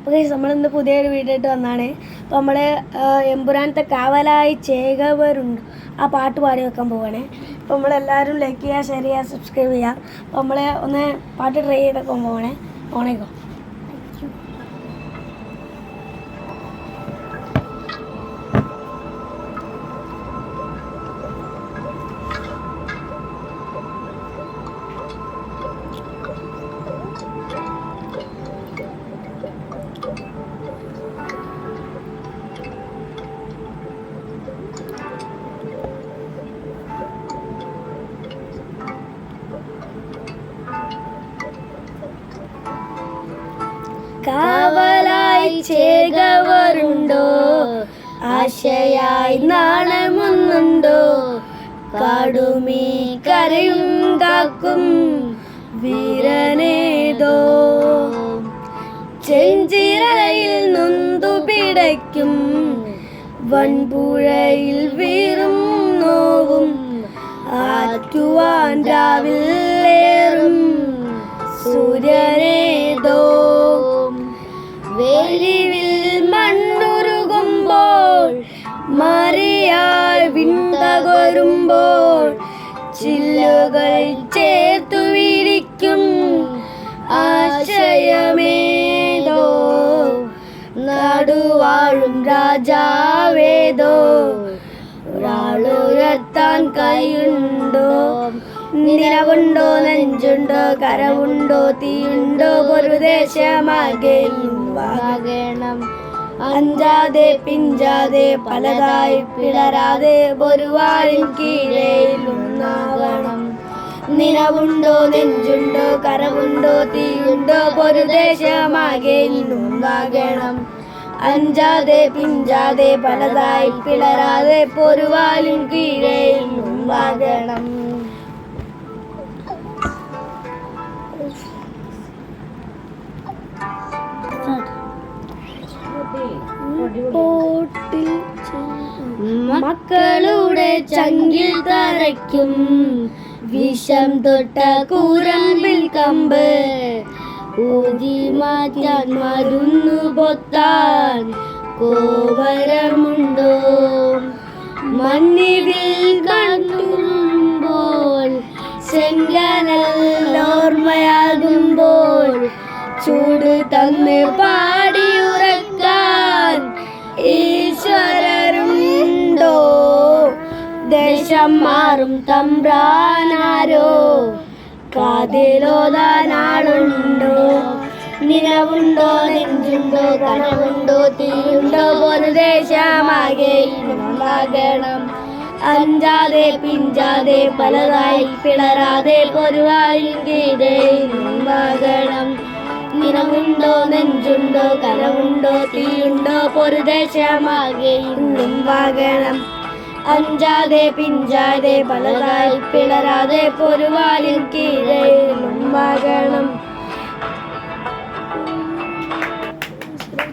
അപ്പോൾ നമ്മളിന്ന് പുതിയൊരു വീഡിയോ ആയിട്ട് വന്നാണ്. അപ്പോൾ നമ്മൾ എമ്പുരാനത്തെ കാവലായി ചേകവരുണ്ട് ആ പാട്ട് പാടി വെക്കാൻ പോവുകയാണ്. അപ്പോൾ നമ്മളെല്ലാവരും ലൈക്ക് ചെയ്യുക, ഷെയർ ചെയ്യുക, സബ്സ്ക്രൈബ് ചെയ്യുക. അപ്പോൾ നമ്മൾ ഒന്ന് പാട്ട് ട്രൈ ചെയ്തൊക്കെ പോവുകയാണ്. ഓണേക്കോ കാവലായി ചേകവരുണ്ടോ, ആശയായി നാണമൊന്നുണ്ടോ, കാടുമീ കരയും കാക്കും വീരനേതോ, ചെഞ്ചിറയിൽ നൊന്തു പിടയ്ക്കും വൻപുഴയിൽ വീറും നോവും ആറ്റുവാൻ രാവിലേറും സൂര്യനേതോ, വെളിവിൽ മണ്ണുരുകുമ്പോൾ മറിയാൽ വിണ്ടകരുമ്പോൾ ചില്ലുകൾ ചേർത്തു വിരിക്കും ആശയമേതോ, നാടുവാഴും രാജാവേതോ, ഒരാളുയർത്താൻ കൈയുണ്ടോ, നിലവുണ്ടോ, നെഞ്ചുണ്ടോ, കരവുണ്ടോ, തീയുണ്ടോ, ഒരു ദേശമാകണം. അഞ്ചാതെ പിഞ്ചാതെ പലതായി പിളരാതെ ഒരു വാലിൻ കീഴേലുന്നാവണം. നിലവുണ്ടോ, നെഞ്ചുണ്ടോ, കരവുണ്ടോ, തീയുണ്ടോ, ഒരു ദേശമാകെ ഇന്നുണ്ടാകണം. അഞ്ചാതെ പിഞ്ചാതെ പലതായി പിളരാതെ ഒരു വാലിൻ കീഴേലുണ്ടാകണം. മക്കളുടെ ചങ്കിൽ തറയ്ക്കും വിഷം തൊട്ട കൂരമ്പിൽ കമ്പ് ഊതി മാറ്റാൻ മരുന്നു പൊത്താൻ കോവരമുണ്ടോ, മണ്ണിൽ കണ്ടുമ്പോൾ ചെങ്കനൽ ഓർമ്മയാകുമ്പോൾ ചൂട് തന്ന് പാടിയുറക്കാൻ ഈശ്വരരുണ്ടോ, ദേശം മാറും തമ്പ്രാനാരോ കാതിലോതാനാളുണ്ടോ, നിലവുണ്ടോ, നെഞ്ചുണ്ടോ, കനവുണ്ടോ, തീയുണ്ടോ, ഒരു ദേശമാകെ ഇന്നുണ്ടാകണം. അഞ്ചാതെ പിഞ്ചാതെ പലതായി പിളരാതെ ഒരു വാലിൻ കീഴേലുണ്ടാകണം. നിലവുണ്ടോ, നെഞ്ചുണ്ടോ, കരവുണ്ടോ, തീയുണ്ടോ, ഒരു ദേശമാകെ ഇന്നും വാകണം. അഞ്ചാതെ പിഞ്ചാതെ പലതായി പിളരാതെ ഒരു വാലിൻ കീഴേലും വാകണം.